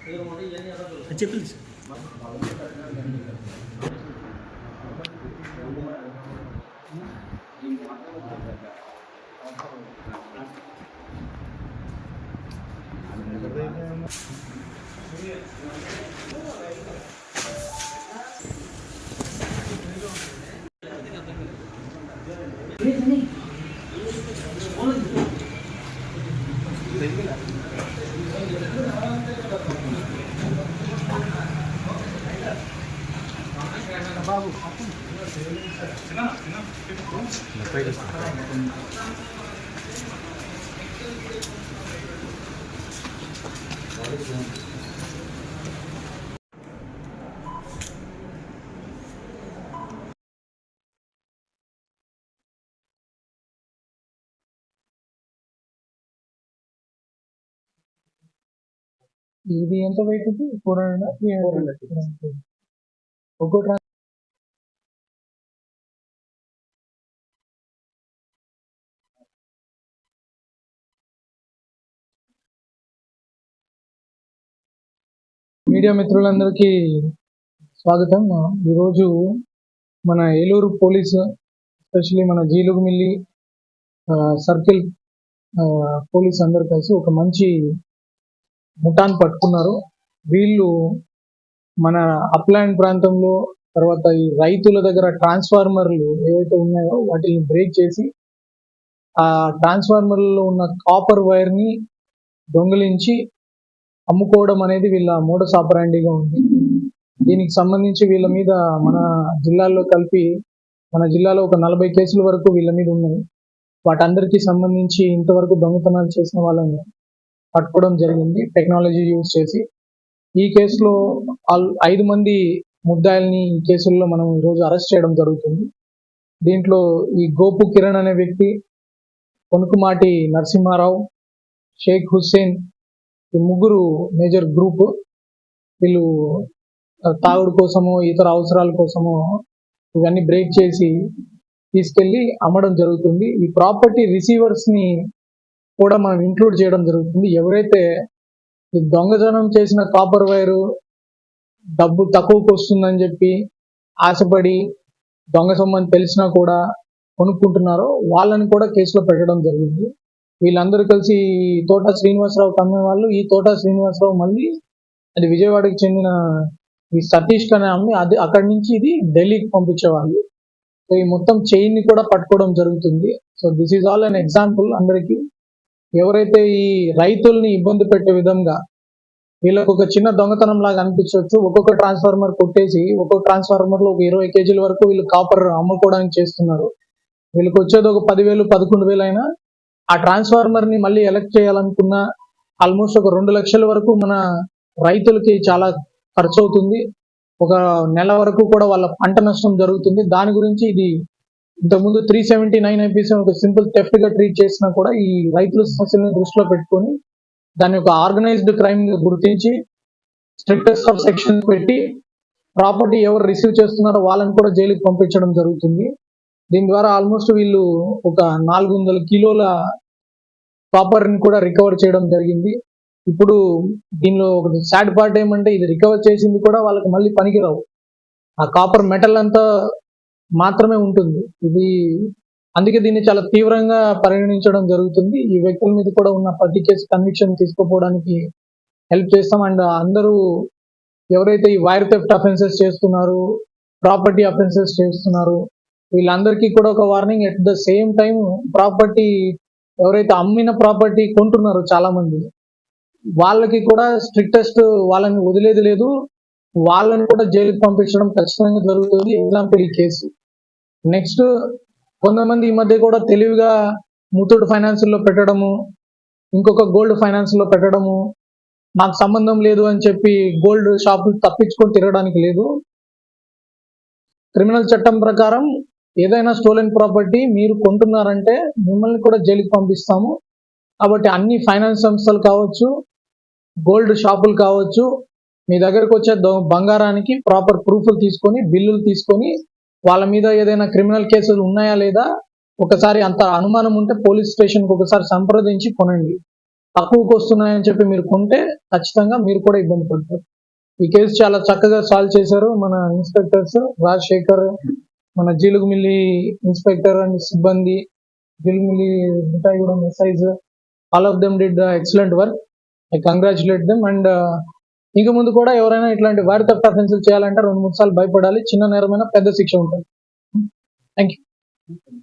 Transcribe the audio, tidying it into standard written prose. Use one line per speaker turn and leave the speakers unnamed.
చెప్పండి సార్. బాబు ఇది ఎంత వెయిట్ ఇది 400 ఒక్కో మీడియా మిత్రులందరికీ స్వాగతం. ఈరోజు మన ఏలూరు పోలీసు, ఎస్పెషల్లీ మన జీలుగుమిల్లి సర్కిల్ పోలీస్ అందరు కలిసి ఒక మంచి ముఠాన్ని పట్టుకున్నారు. వీళ్ళు మన అప్లాండ్ ప్రాంతంలో, తర్వాత ఈ రైతుల దగ్గర ట్రాన్స్ఫార్మర్లు ఏవైతే ఉన్నాయో వాటిని బ్రేక్ చేసి ఆ ట్రాన్స్ఫార్మర్లో ఉన్న కాపర్ వైర్ని దొంగిలించి అమ్ముకోవడం అనేది వీళ్ళ మోడస్ ఆపరాండిగా ఉంది. దీనికి సంబంధించి వీళ్ళ మీద మన జిల్లాలో కలిపి మన జిల్లాలో ఒక 40 కేసుల వరకు వీళ్ళ మీద ఉన్నాయి. వాటందరికీ సంబంధించి ఇంతవరకు దొంగతనాలు చేసిన వాళ్ళని పట్టుకోవడం జరిగింది టెక్నాలజీ యూజ్ చేసి. ఈ కేసులో 5 మంది ముద్దాయిల్ని ఈ కేసుల్లో మనం ఈరోజు అరెస్ట్ చేయడం జరుగుతుంది. దీంట్లో ఈ గోపు కిరణ్ అనే వ్యక్తి, కొనుకుమాటి నరసింహారావు, షేక్ హుస్సేన్, ఈ ముగ్గురు మేజర్ గ్రూప్. వీళ్ళు తాగుడు కోసమో ఇతర అవసరాల కోసమో ఇవన్నీ బ్రేక్ చేసి తీసుకెళ్ళి అమ్మడం జరుగుతుంది. ఈ ప్రాపర్టీ రిసీవర్స్ని కూడా మనం ఇంక్లూడ్ చేయడం జరుగుతుంది. ఎవరైతే ఈ దొంగతనం చేసిన కాపర్ వైరు డబ్బు తక్కువకు వస్తుందని చెప్పి ఆశపడి దొంగ సొమ్మని తెలిసినా కూడా కొనుక్కుంటున్నారో వాళ్ళని కూడా కేసులో పెట్టడం జరిగింది. వీళ్ళందరూ కలిసి తోట శ్రీనివాసరావు అమ్మే వాళ్ళు. ఈ తోట శ్రీనివాసరావు మళ్ళీ అది విజయవాడకి చెందిన ఈ సతీష్ అనే అమ్మి అది అక్కడి నుంచి ఇది ఢిల్లీకి పంపించేవాళ్ళు. సో ఈ మొత్తం చైన్ ని కూడా పట్టుకోవడం జరుగుతుంది. So this is all an example అందరికీ. ఎవరైతే ఈ రైతుల్ని ఇబ్బంది పెట్టే విధంగా వీళ్ళకు ఒక చిన్న దొంగతనం లాగా అనిపించవచ్చు. ఒక్కొక్క ట్రాన్స్ఫార్మర్ కొట్టేసి ఒక్కొక్క ట్రాన్స్ఫార్మర్ లో ఒక 20 కేజీల వరకు వీళ్ళు కాపర్ అమ్ముకోవడానికి చేస్తున్నారు. వీళ్ళకి వచ్చేది ఒక 10,000 11,000 అయినా ఆ ట్రాన్స్ఫార్మర్ ని మళ్ళీ ఎలక్ట్ చేయాలనుకున్న ఆల్మోస్ట్ ఒక 2 లక్షల వరకు మన రైతులకి చాలా ఖర్చు అవుతుంది. ఒక నెల వరకు కూడా వాళ్ళ పంట నష్టం జరుగుతుంది. దాని గురించి ఇది ఇంతకుముందు 379 ఐపీసీ ఒక సింపుల్ థెఫ్ట్ గా ట్రీట్ చేసినా కూడా ఈ రైతుల సమస్యలను దృష్టిలో పెట్టుకొని దాన్ని ఒక ఆర్గనైజ్డ్ క్రైమ్ గుర్తించి స్ట్రిక్టెస్ట్ ఆఫ్ సెక్షన్ పెట్టి ప్రాపర్టీ ఎవరు రిసీవ్ చేస్తున్నారో వాళ్ళని కూడా జైలుకి పంపించడం జరుగుతుంది. దీని ద్వారా ఆల్మోస్ట్ వీళ్ళు ఒక 400 కిలోల కాపర్ ని కూడా రికవర్ చేయడం జరిగింది. ఇప్పుడు దీనిలో ఒక సాడ్ పార్ట్ ఏమంటే ఇది రికవర్ చేసింది కూడా వాళ్ళకి మళ్ళీ పనికిరావు. ఆ కాపర్ మెటల్ అంతా మాత్రమే ఉంటుంది. ఇది అందుకే దీన్ని చాలా తీవ్రంగా పరిగణించడం జరుగుతుంది. ఈ వ్యక్తుల మీద కూడా ఉన్న ప్రతి కేసు కన్విక్షన్ తీసుకోపోవడానికి హెల్ప్ చేస్తాం. అండ్ అందరూ ఎవరైతే ఈ వైర్ థెఫ్ట్ అఫెన్సెస్ చేస్తున్నారు, ప్రాపర్టీ అఫెన్సెస్ చేస్తున్నారు, వీళ్ళందరికీ కూడా ఒక warning. At the same time property ఎవరైతే అమ్మిన ప్రాపర్టీ కొంటున్నారో చాలా మంది వాళ్ళకి కూడా స్ట్రిక్టెస్ట్ వాళ్ళని వదిలేది లేదు. వాళ్ళని కూడా జైలుకి పంపించడం ఖచ్చితంగా జరుగుతుంది. ఎగ్జాంపుల్ ఈ కేసు. నెక్స్ట్ కొంతమంది ఈ మధ్య కూడా తెలివిగా ముత్తూట్ ఫైనాన్స్ లో పెట్టడము, ఇంకొక గోల్డ్ ఫైనాన్స్ లో పెట్టడము, నాకు సంబంధం లేదు అని చెప్పి గోల్డ్ షాపులు తప్పించుకొని తిరగడానికి లేదు. క్రిమినల్ చట్టం ప్రకారం ఏదైనా స్టోలెన్ ప్రాపర్టీ మీరు కొంటున్నారంటే మిమ్మల్ని కూడా జైలుకి పంపిస్తాము. కాబట్టి అన్ని ఫైనాన్స్ సంస్థలు కావచ్చు, గోల్డ్ షాపులు కావచ్చు, మీ దగ్గరకు వచ్చే బంగారానికి ప్రాపర్ ప్రూఫ్లు తీసుకొని, బిల్లులు తీసుకొని, వాళ్ళ మీద ఏదైనా క్రిమినల్ కేసులు ఉన్నాయా లేదా ఒకసారి అంత అనుమానం ఉంటే పోలీస్ స్టేషన్కి ఒకసారి సంప్రదించి కొనండి. తక్కువకు వస్తున్నాయని చెప్పి మీరు కొంటే ఖచ్చితంగా మీరు కూడా ఇబ్బంది పడతారు. ఈ కేసు చాలా చక్కగా సాల్వ్ చేశారు మన ఇన్స్పెక్టర్స్ రాజశేఖర్, మన జీలుగుమిల్లి ఇన్స్పెక్టర్ అండ్ సిబ్బంది, Jeelugumilli Mitaigudem SIs, all of them did excellent work. I congratulate them. And ఇక ముందు కూడా ఎవరైనా ఇట్లాంటి వారి తప్ప అఫెన్సులు చేయాలంటే 2-3 సార్లు భయపడాలి. చిన్న నేరమైన పెద్ద శిక్ష ఉంటుంది. Thank you.